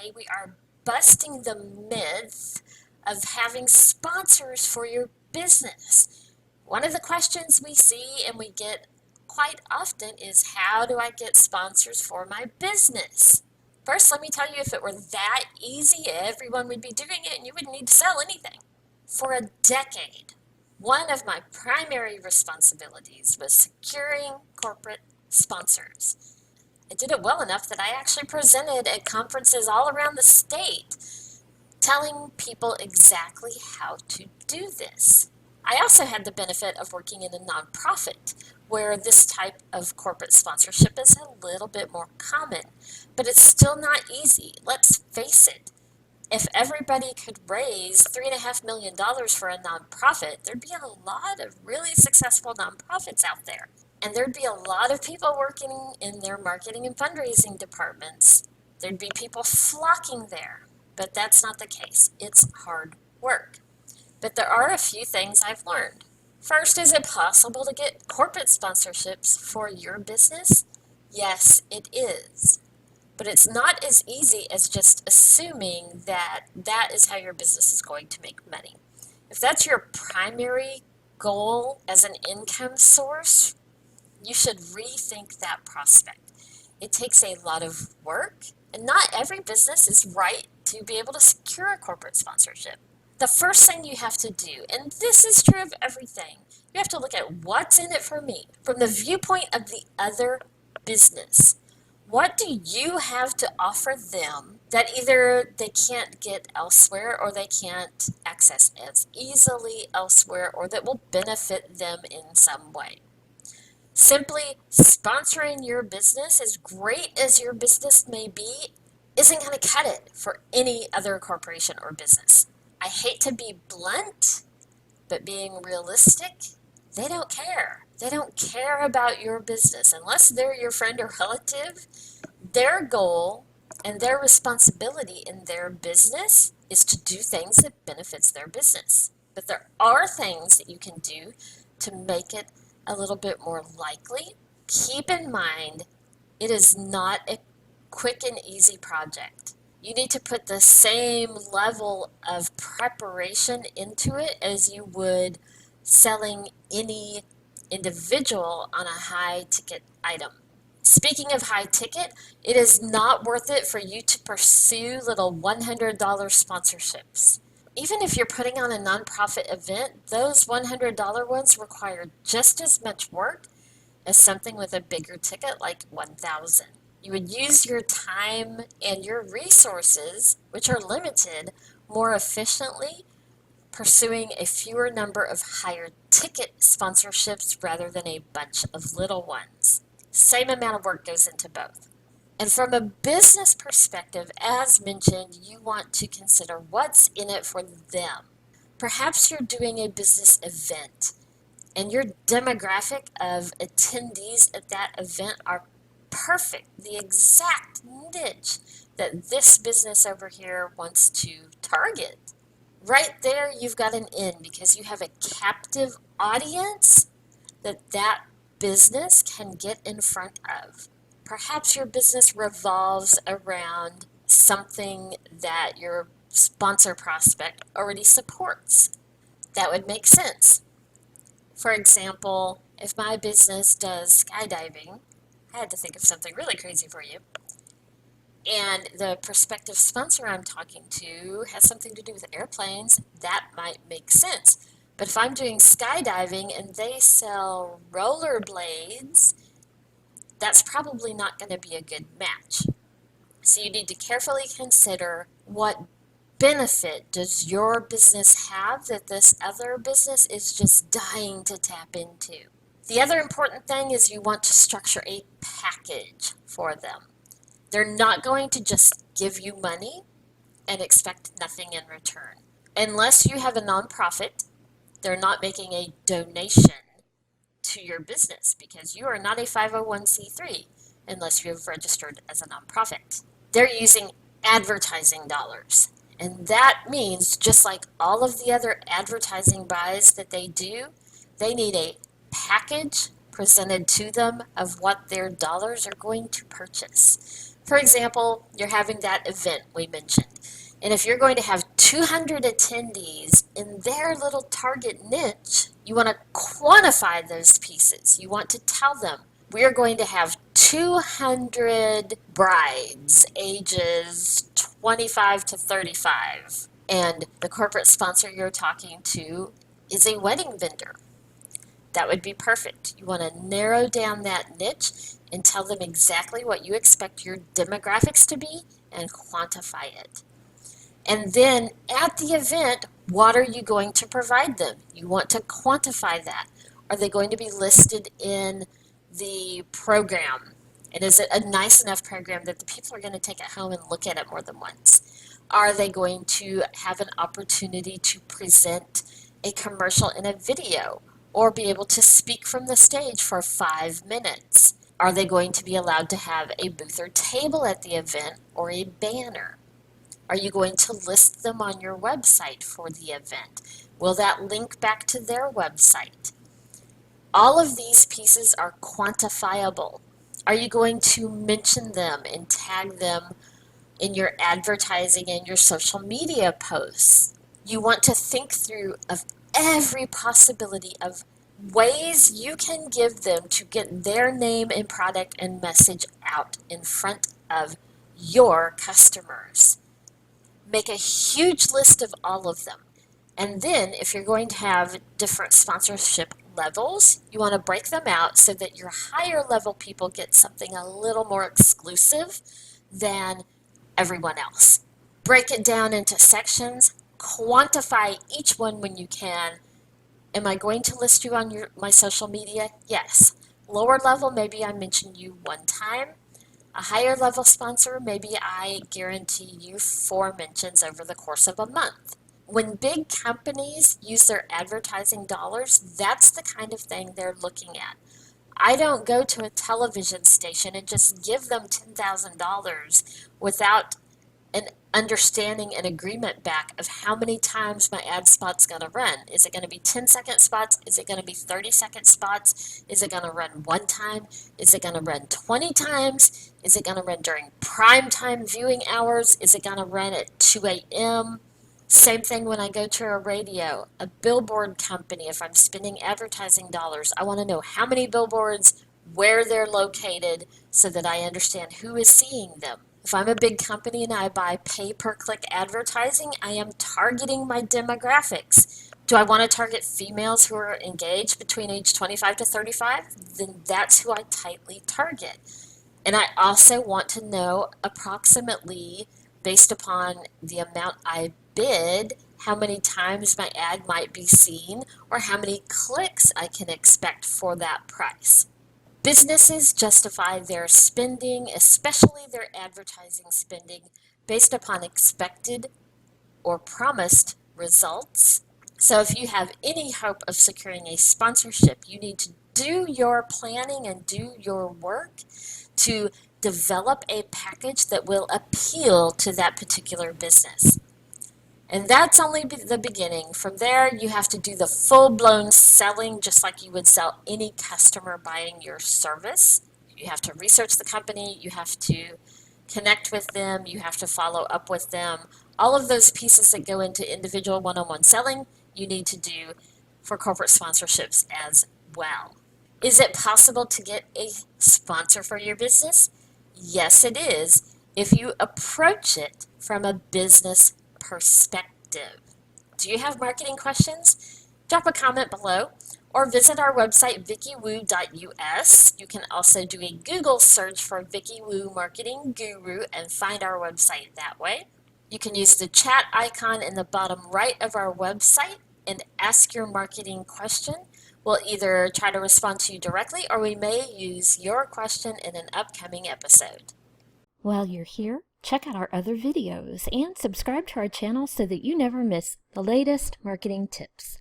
today we are busting the myth of having sponsors for your business. One of the questions we see and we get quite often is, how do I get sponsors for my business? First, let me tell you, if it were that easy, everyone would be doing it and you wouldn't need to sell anything. For a decade, one of my primary responsibilities was securing corporate sponsors. I did it well enough that I actually presented at conferences all around the state, telling people exactly how to do this. I also had the benefit of working in a nonprofit where this type of corporate sponsorship is a little bit more common, but it's still not easy. Let's face it. If everybody could raise $3.5 million for a nonprofit, there'd be a lot of really successful nonprofits out there. And there'd be a lot of people working in their marketing and fundraising departments. There'd be people flocking there. But that's not the case. It's hard work. But there are a few things I've learned. First, is it possible to get corporate sponsorships for your business? Yes, it is. But it's not as easy as just assuming that that is how your business is going to make money. If that's your primary goal as an income source, you should rethink that prospect. It takes a lot of work, and not every business is right to be able to secure a corporate sponsorship. The first thing you have to do, and this is true of everything, you have to look at what's in it for me from the viewpoint of the other business. What do you have to offer them that either they can't get elsewhere or they can't access as easily elsewhere, or that will benefit them in some way? Simply sponsoring your business, as great as your business may be, isn't going to cut it for any other corporation or business. I hate to be blunt, but being realistic, they don't care. They don't care about your business unless they're your friend or relative. Their goal and their responsibility in their business is to do things that benefits their business. But there are things that you can do to make it a little bit more likely. Keep in mind, it is not a quick and easy project. You need to put the same level of preparation into it as you would selling any individual on a high ticket item. Speaking of high ticket, it is not worth it for you to pursue little $100 sponsorships. Even if you're putting on a nonprofit event, those $100 ones require just as much work as something with a bigger ticket like $1,000. You would use your time and your resources, which are limited, more efficiently pursuing a fewer number of higher ticket sponsorships rather than a bunch of little ones. Same amount of work goes into both. And from a business perspective, as mentioned, you want to consider what's in it for them. Perhaps you're doing a business event and your demographic of attendees at that event are perfect, the exact niche that this business over here wants to target. Right there, you've got an in because you have a captive audience that business can get in front of. Perhaps your business revolves around something that your sponsor prospect already supports. That would make sense. For example, if my business does skydiving, I had to think of something really crazy for you, and the prospective sponsor I'm talking to has something to do with airplanes, that might make sense. But if I'm doing skydiving and they sell rollerblades, that's probably not going to be a good match. So you need to carefully consider what benefit does your business have that this other business is just dying to tap into. The other important thing is you want to structure a package for them. They're not going to just give you money and expect nothing in return. Unless you have a nonprofit, they're not making a donation to your business because you are not a 501c3 unless you have registered as a nonprofit. They're using advertising dollars. And that means, just like all of the other advertising buys that they do, they need a package presented to them of what their dollars are going to purchase. For example, you're having that event we mentioned. And if you're going to have 200 attendees in their little target niche, you want to quantify those pieces. You want to tell them, we're going to have 200 brides ages 25 to 35. And the corporate sponsor you're talking to is a wedding vendor. That would be perfect. You want to narrow down that niche and tell them exactly what you expect your demographics to be and quantify it. And then at the event, what are you going to provide them? You want to quantify that. Are they going to be listed in the program? And is it a nice enough program that the people are going to take it home and look at it more than once? Are they going to have an opportunity to present a commercial in a video or be able to speak from the stage for 5 minutes? Are they going to be allowed to have a booth or table at the event or a banner? Are you going to list them on your website for the event? Will that link back to their website? All of these pieces are quantifiable. Are you going to mention them and tag them in your advertising and your social media posts? You want to think through of every possibility of ways you can give them to get their name and product and message out in front of your customers. Make a huge list of all of them. And then if you're going to have different sponsorship levels, you want to break them out so that your higher level people get something a little more exclusive than everyone else. Break it down into sections, quantify each one when you can. Am I going to list you on my social media? Yes. Lower level, maybe I mention you one time. A higher level sponsor, maybe I guarantee you 4 mentions over the course of a month. When big companies use their advertising dollars, that's the kind of thing they're looking at. I don't go to a television station and just give them $10,000 without an understanding and agreement back of how many times my ad spot's going to run. Is it going to be 10-second spots? Is it going to be 30-second spots? Is it going to run one time? Is it going to run 20 times? Is it going to run during prime time viewing hours? Is it going to run at 2 a.m.? Same thing when I go to a radio, a billboard company. If I'm spending advertising dollars, I want to know how many billboards, where they're located, so that I understand who is seeing them. If I'm a big company and I buy pay-per-click advertising, I am targeting my demographics. Do I want to target females who are engaged between age 25 to 35? Then that's who I tightly target. And I also want to know approximately, based upon the amount I bid, how many times my ad might be seen or how many clicks I can expect for that price. Businesses justify their spending, especially their advertising spending, based upon expected or promised results. So if you have any hope of securing a sponsorship, you need to do your planning and do your work to develop a package that will appeal to that particular business. And that's only the beginning. From there, you have to do the full-blown selling, just like you would sell any customer buying your service. You have to research the company, you have to connect with them, you have to follow up with them. All of those pieces that go into individual one-on-one selling, you need to do for corporate sponsorships as well. Is it possible to get a sponsor for your business? Yes, it is, if you approach it from a business perspective. Do you have marketing questions? Drop a comment below or visit our website vickiwoo.us. You can also do a Google search for Vicki Woo Marketing Guru and find our website that way. You can use the chat icon in the bottom right of our website and ask your marketing question. We'll either try to respond to you directly or we may use your question in an upcoming episode. While you're here, check out our other videos and subscribe to our channel so that you never miss the latest marketing tips.